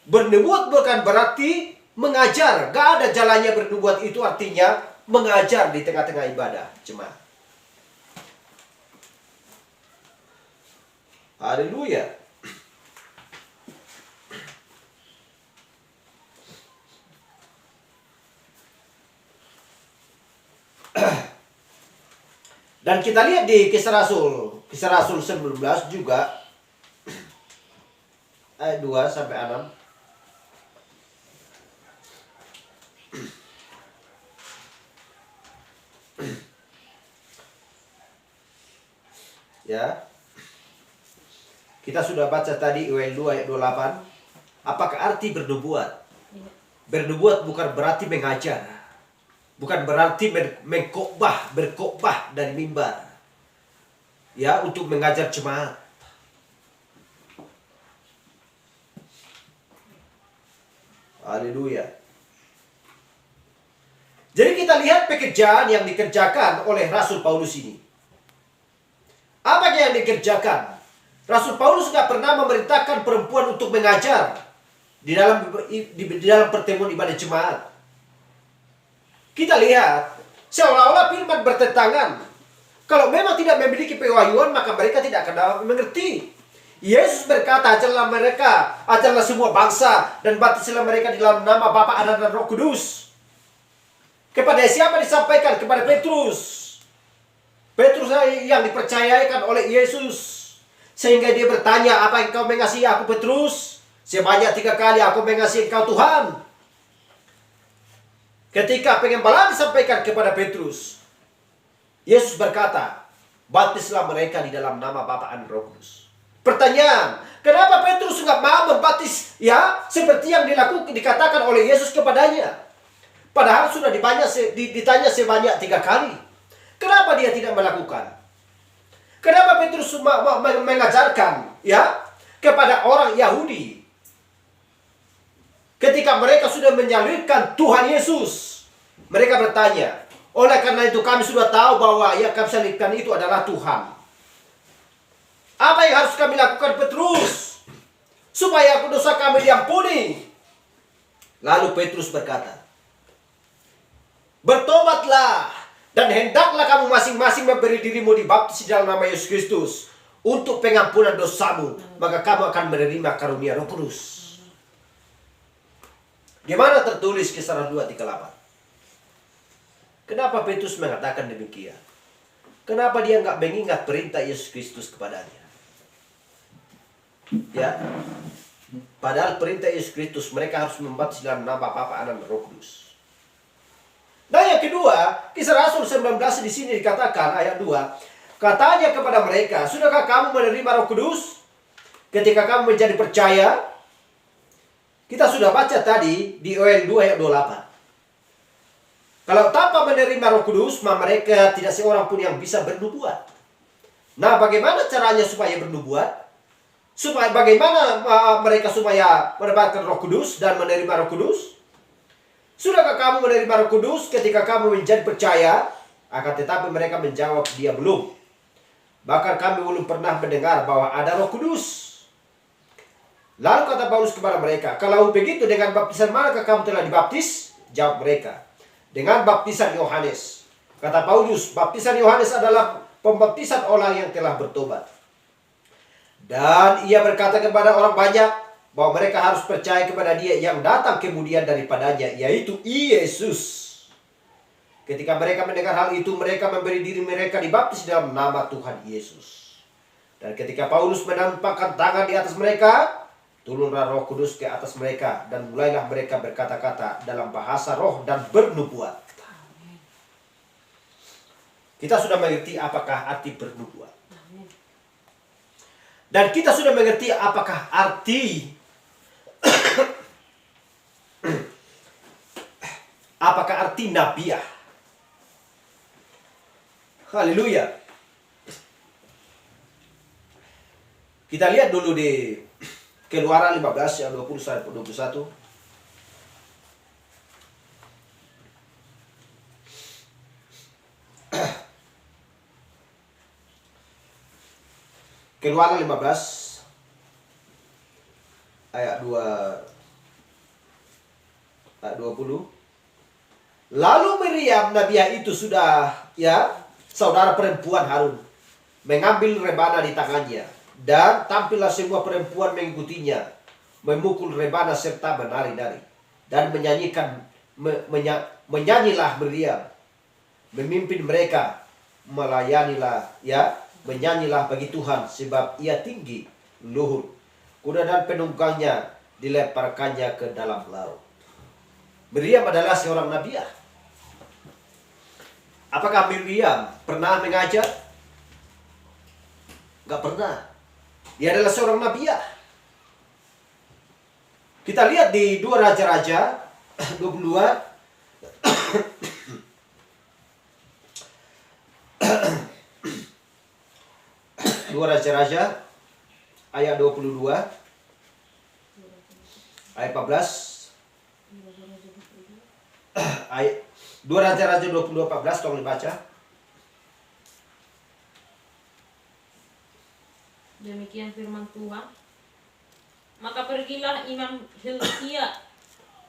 Bernubuat bukan berarti mengajar. Gak ada jalannya bernubuat itu artinya mengajar di tengah-tengah ibadah jemaat. Haleluya. Dan kita lihat di Kisah Rasul 19 juga ayat 2 sampai 6. Ya. Kita sudah baca tadi Yoel 2 ayat 28. Apakah arti bernubuat? Bernubuat bukan berarti mengajar. Bukan berarti berkhotbah dari mimbar. Ya, untuk mengajar jemaat. Haleluya. Jadi kita lihat pekerjaan yang dikerjakan oleh Rasul Paulus ini. Apa yang dikerjakan? Rasul Paulus tidak pernah memerintahkan perempuan untuk mengajar di dalam pertemuan ibadah jemaat. Kita lihat seolah-olah firman bertentangan. Kalau memang tidak memiliki pewahyuan, maka mereka tidak akan mengerti. Yesus berkata, ajarlah semua bangsa dan baptislah mereka di dalam nama Bapa, Anak dan Roh Kudus. Kepada siapa disampaikan? Kepada Petrus. Petrus yang dipercayakan oleh Yesus. Sehingga dia bertanya, apa engkau mengasihi aku Petrus? Sebanyak 3 kali aku mengasihi engkau Tuhan. Ketika pengembala disampaikan kepada Petrus, Yesus berkata, baptislah mereka di dalam nama Bapa dan Roh Kudus. Pertanyaan, kenapa Petrus nggak mau membaptis ya seperti yang dikatakan oleh Yesus kepadanya? Padahal sudah ditanya sebanyak 3 kali. Kenapa dia tidak melakukan? Kenapa Petrus mengajarkan ya kepada orang Yahudi? Ketika mereka sudah menyalibkan Tuhan Yesus, mereka bertanya, oleh karena itu kami sudah tahu bahwa yang kami salibkan itu adalah Tuhan. Apa yang harus kami lakukan Petrus? Supaya dosa kami diampuni. Lalu Petrus berkata, bertobatlah dan hendaklah kamu masing-masing memberi dirimu dibaptis di dalam nama Yesus Kristus untuk pengampunan dosamu, maka kamu akan menerima karunia Roh Kudus. Di mana tertulis Kisah 2:38? Kenapa Petrus mengatakan demikian? Kenapa dia nggak mengingat perintah Yesus Kristus kepadanya? Ya, padahal perintah Yesus Kristus mereka harus membaptis dalam nama Bapa, Anak dan Roh Kudus. Nah yang kedua, Kisah Rasul 19 di sini dikatakan ayat 2, katanya kepada mereka, sudahkah kamu menerima Roh Kudus ketika kamu menjadi percaya? Kita sudah baca tadi di Yoel 2 ayat 28. Kalau tanpa menerima Roh Kudus, maka mereka tidak seorang pun yang bisa bernubuat. Nah, bagaimana caranya supaya bernubuat? Bagaimana mereka supaya mendapatkan Roh Kudus dan menerima Roh Kudus? Sudahkah kamu menerima Roh Kudus ketika kamu menjadi percaya? Akan tetapi mereka menjawab, dia belum. Bahkan kami belum pernah mendengar bahwa ada Roh Kudus. Lalu kata Paulus kepada mereka, kalau begitu dengan baptisan manakah kamu telah dibaptis? Jawab mereka, dengan baptisan Yohanes. Kata Paulus, baptisan Yohanes adalah pembaptisan orang yang telah bertobat. Dan ia berkata kepada orang banyak bahwa mereka harus percaya kepada dia yang datang kemudian daripadanya, yaitu Yesus. Ketika mereka mendengar hal itu, mereka memberi diri mereka dibaptis dalam nama Tuhan Yesus. Dan ketika Paulus menampakkan tangan di atas mereka, turunlah Roh Kudus ke atas mereka dan mulailah mereka berkata-kata dalam bahasa roh dan bernubuat. Kita sudah mengerti apakah arti bernubuat. Dan kita sudah mengerti apakah arti nabiah. Haleluya. Kita lihat dulu di Keluaran 15 ayat 20 sampai 21. Keluaran 15 ayat 20. Lalu Miriam nabiah itu sudah saudara perempuan Harun mengambil rebana di tangannya, dan tampillah semua perempuan mengikutinya memukul rebana serta menari-nari dan menyanyilah Miriam memimpin mereka, menyanyilah bagi Tuhan sebab ia tinggi luhur. Kuda dan penunggangnya dilemparkannya ke dalam laut. Miriam adalah seorang nabiah. Apakah Miriam pernah mengajar? Gak pernah. Dia adalah seorang nabiah. Kita lihat di 2 Raja-Raja 22 2 Raja-Raja ayat 22 ayat 14 ayat 2 Raja-Raja 22:14, tolong dibaca. Demikian firman Tuhan. Maka pergilah Imam Hilkiah,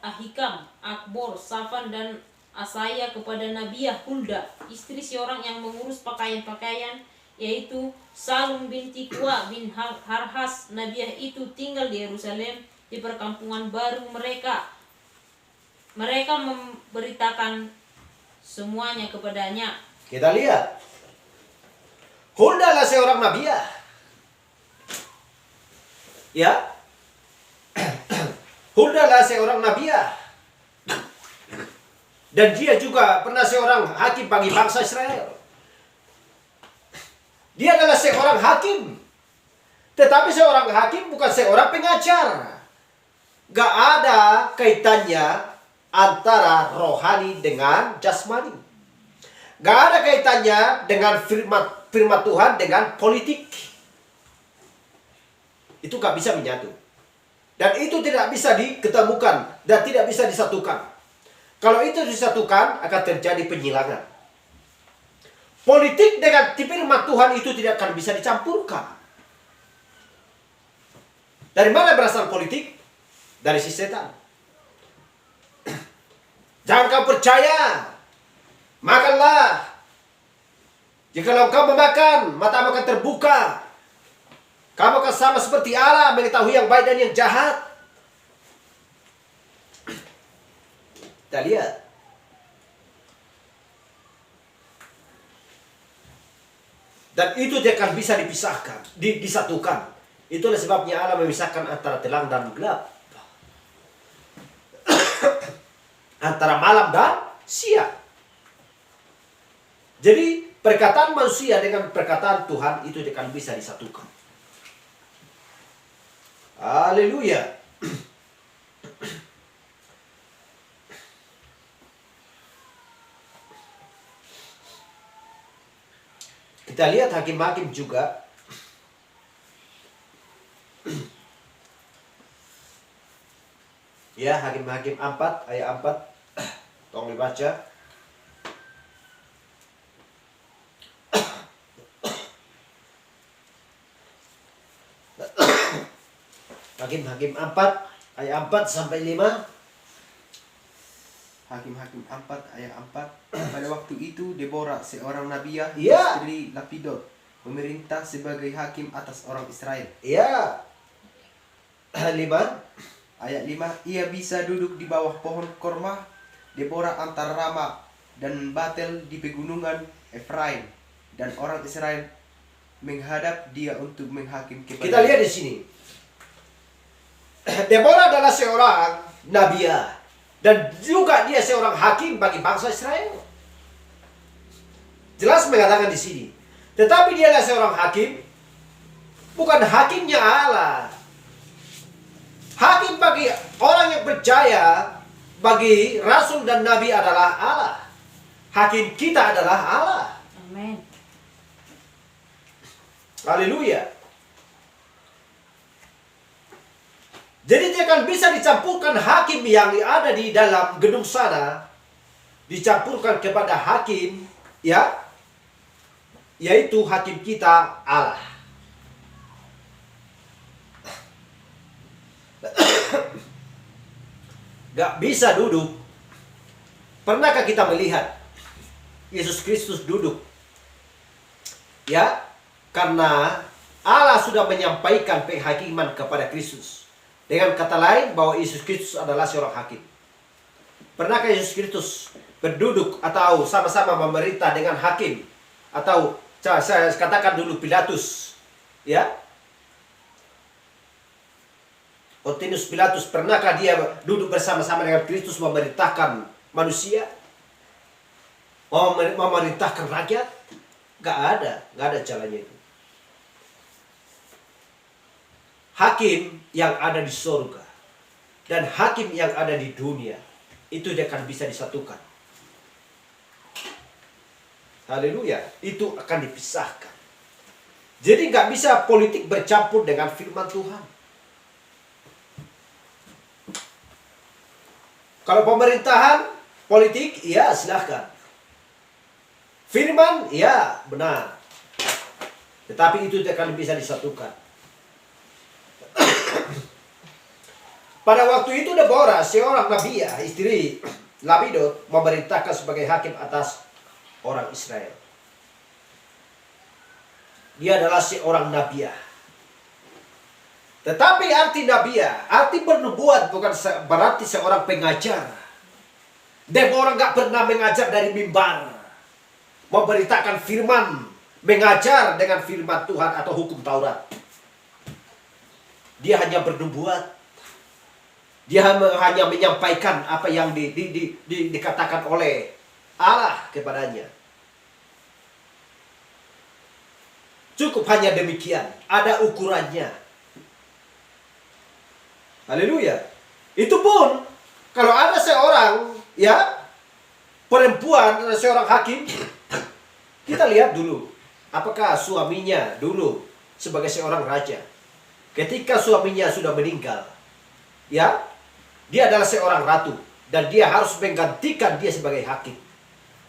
Ahikam, Akbor, Safan dan Asaya kepada Nabiah Hulda, istri seorang yang mengurus pakaian-pakaian, yaitu Salum binti Kuwa bin Harhas. Nabiah itu tinggal di Yerusalem di perkampungan baru mereka. Mereka memberitakan semuanya kepadanya. Kita lihat, Hulda adalah seorang nabiah. Ya, Hulda adalah seorang nabiah. Dan dia juga pernah seorang hakim bagi bangsa Israel. Dia adalah seorang hakim. Tetapi seorang hakim bukan seorang pengajar. Gak ada kaitannya antara rohani dengan jasmani. Gak ada kaitannya dengan firman Tuhan dengan politik. Itu gak bisa menyatu. Dan itu tidak bisa diketemukan dan tidak bisa disatukan. Kalau itu disatukan akan terjadi penyilangan. Politik dengan firman Tuhan itu tidak akan bisa dicampurkan. Dari mana berasal politik? Dari si setan. Jangan kau percaya. Makanlah. Jikalau kau memakan, matamu akan terbuka. Kamu akan sama seperti Allah, mengetahui yang baik dan yang jahat. Kita lihat. Dan itu tidak akan bisa dipisahkan, disatukan. Itulah sebabnya Allah memisahkan antara terang dan gelap. Antara malam dan siang. Jadi perkataan manusia dengan perkataan Tuhan itu tidak akan bisa disatukan. Haleluya. Kita lihat hakim-hakim juga. Ya, Hakim-Hakim 4 ayat 4. Tolong dibaca. Hakim-Hakim 4 ayat 4 sampai 5. Hakim-Hakim 4 ayat 4. Pada waktu itu Deborah seorang nabiah, Ya. istri Lapidot, memerintah sebagai hakim atas orang Israel. Ya. 5. Ayat 5. Ia bisa duduk di bawah pohon korma Deborah antara Rama dan Batel di pegunungan Efraim, dan orang Israel menghadap dia untuk menghakim kepada. Kita lihat di sini. Deborah adalah seorang nabiah dan juga dia seorang hakim bagi bangsa Israel. Jelas mengatakan di sini. Tetapi dia adalah seorang hakim, bukan hakimnya Allah. Hakim bagi orang yang percaya, bagi rasul dan nabi adalah Allah. Hakim kita adalah Allah. Amin. Haleluya. Jadi tidak akan bisa dicampurkan hakim yang ada di dalam gedung sana, dicampurkan kepada hakim, ya, yaitu hakim kita Allah. Gak bisa duduk. Pernahkah kita melihat Yesus Kristus duduk? Ya, karena Allah sudah menyampaikan penghakiman kepada Kristus. Dengan kata lain bahwa Yesus Kristus adalah seorang hakim. Pernahkah Yesus Kristus berduduk atau sama-sama memerintah dengan hakim? Atau saya katakan dulu Pilatus, ya? Pontius Pilatus, pernahkah dia duduk bersama-sama dengan Kristus memerintahkan manusia? Memerintahkan rakyat? Gak ada jalannya itu. Hakim yang ada di surga dan hakim yang ada di dunia, itu dia akan bisa disatukan. Haleluya, itu akan dipisahkan. Jadi gak bisa politik bercampur dengan firman Tuhan. Kalau pemerintahan, politik, ya silahkan. Firman, ya benar. Tetapi itu tidak akan bisa disatukan. Pada waktu itu Deborah, seorang nabiah, istri Lapidot, memerintahkan sebagai hakim atas orang Israel. Dia adalah seorang nabiah. Tetapi arti nabiah, arti bernubuat bukan berarti seorang pengajar. Deborah gak pernah mengajar dari mimbar, memberitakan firman, mengajar dengan firman Tuhan atau hukum Taurat. Dia hanya bernubuat. Dia hanya menyampaikan apa yang dikatakan oleh Allah kepadanya. Cukup hanya demikian, ada ukurannya. Haleluya. Itu pun kalau ada seorang perempuan, seorang hakim, kita lihat dulu apakah suaminya dulu sebagai seorang raja. Ketika suaminya sudah meninggal, dia adalah seorang ratu dan dia harus menggantikan dia sebagai hakim.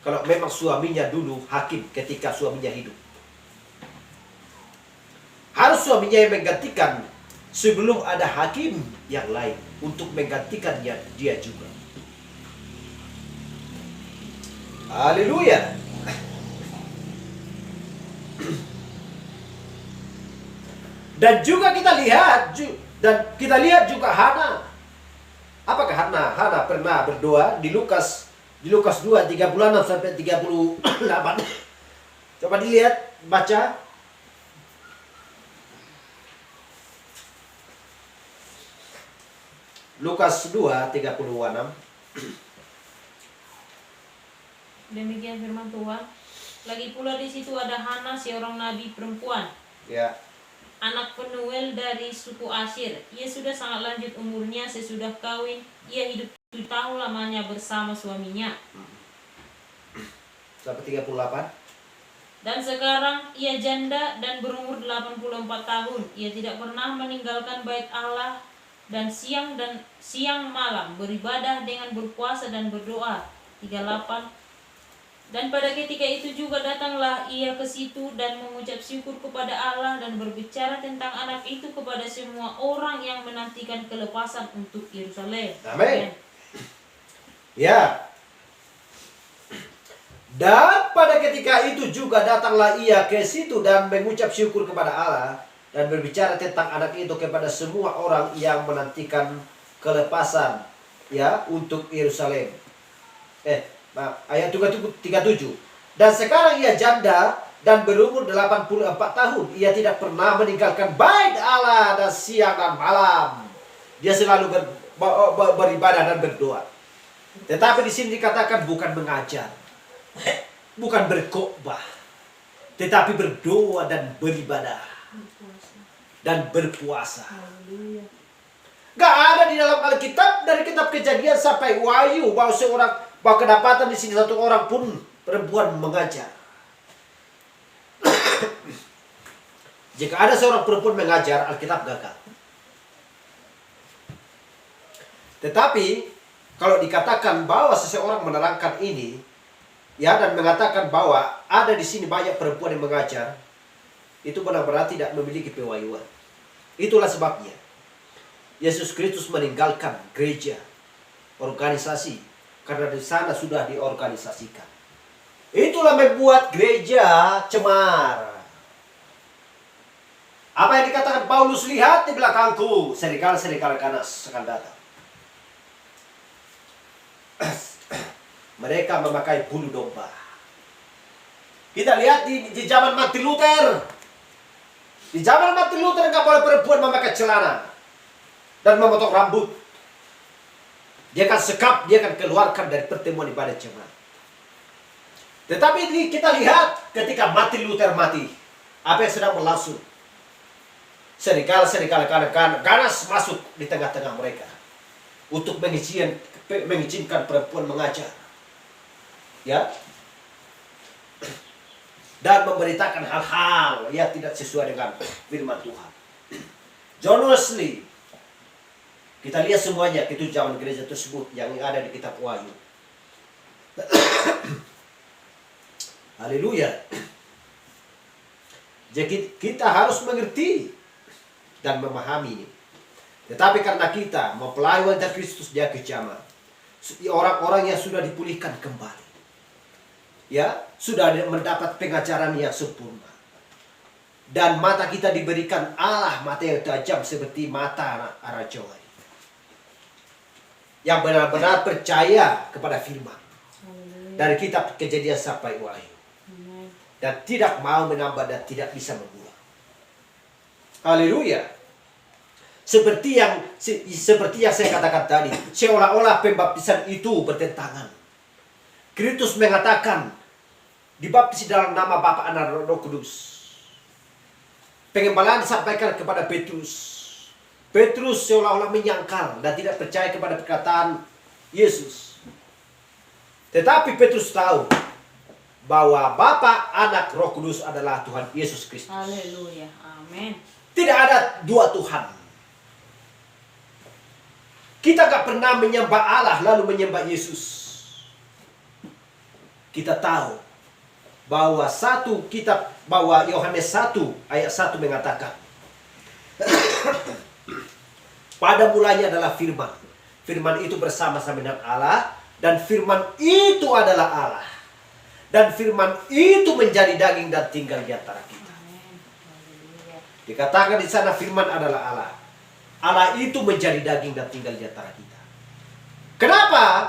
Kalau memang suaminya dulu hakim ketika suaminya hidup, harus suaminya yang menggantikan sebelum ada hakim yang lain untuk menggantikannya dia juga. Haleluya. Dan juga kita lihat juga Hana. Apakah Hana pernah berdoa di Lukas 2 36 sampai 38. Coba dilihat, baca. Lukas 2 36. Demikian firman Tuhan. Lagi pula di situ ada Hana, seorang nabi perempuan, Ya. anak Penuel dari suku Asyir. Ia sudah sangat lanjut umurnya sesudah kawin. Ia hidup 7 tahun lamanya bersama suaminya. Sampai 38. Dan sekarang ia janda dan berumur 84 tahun. Ia tidak pernah meninggalkan bait Allah dan siang malam beribadah dengan berpuasa dan berdoa. 38. Dan pada ketika itu juga datanglah ia ke situ dan mengucap syukur kepada Allah dan berbicara tentang anak itu kepada semua orang yang menantikan kelepasan untuk Yerusalem. Amin. Ya. Dan pada ketika itu juga datanglah ia ke situ dan mengucap syukur kepada Allah dan berbicara tentang anak itu kepada semua orang yang menantikan kelepasan untuk Yerusalem. Ayat 37. Dan sekarang ia janda dan berumur 84 tahun. Ia tidak pernah meninggalkan bait Allah dan siang dan malam. Dia selalu beribadah dan berdoa. Tetapi di sini dikatakan bukan mengajar, bukan berkhotbah, tetapi berdoa dan beribadah dan berpuasa. Gak ada di dalam Alkitab dari kitab Kejadian sampai Wahyu bahwa kedapatan di sini satu orang pun perempuan mengajar. Jika ada seorang perempuan mengajar, Alkitab gagal. Tetapi kalau dikatakan bahwa seseorang menerangkan ini, dan mengatakan bahwa ada di sini banyak perempuan yang mengajar, itu benar-benar tidak memiliki pewahyuan. Itulah sebabnya Yesus Kristus meninggalkan gereja organisasi, karena di sana sudah diorganisasikan. Itulah membuat gereja cemar. Apa yang dikatakan Paulus, lihat di belakangku, serigala-serigala ganas akan datang. Mereka memakai bulu domba. Kita lihat di zaman Martin Luther. Di zaman Martin Luther nggak boleh perempuan memakai celana dan memotong rambut. Dia akan sekap, dia akan keluarkan dari pertemuan ibadah jemaat. Tetapi kita lihat ketika Martin Luther mati, apa yang sedang berlangsung? Serigala-serigala ganas masuk di tengah-tengah mereka untuk mengizinkan perempuan mengajar, ya, dan memberitakan hal-hal yang tidak sesuai dengan firman Tuhan. John Wesley, kita lihat semuanya itu zaman gereja tersebut yang ada di kitab Wahyu. Haleluya. Jadi kita harus mengerti dan memahami ini. Tetapi karena kita mempelai wanita Kristus di akhir zaman, orang-orang yang sudah dipulihkan kembali, ya, sudah mendapat pengajaran yang sempurna, dan mata kita diberikan Allah mata yang tajam seperti mata anak Raja, yang benar-benar percaya kepada firman dari kitab Kejadian sampai Wahyu, dan tidak mau menambah dan tidak bisa membuang. Haleluya. Seperti yang saya katakan tadi, seolah-olah pembaptisan itu bertentangan. Kristus mengatakan dibaptis dalam nama Bapa, Anak, dan Roh Kudus. Pengembalaan disampaikan kepada Petrus. Petrus seolah-olah menyangkal dan tidak percaya kepada perkataan Yesus. Tetapi Petrus tahu bahwa Bapa, Anak, Roh Kudus adalah Tuhan Yesus Kristus. Haleluya. Amin. Tidak ada dua Tuhan. Kita gak pernah menyembah Allah lalu menyembah Yesus. Kita tahu bahwa bahwa Yohanes 1 ayat 1 mengatakan pada mulanya adalah firman. Firman itu bersama-sama dengan Allah, dan firman itu adalah Allah. Dan firman itu menjadi daging dan tinggal di antara kita. Dikatakan di sana firman adalah Allah. Allah itu menjadi daging dan tinggal di antara kita. Kenapa?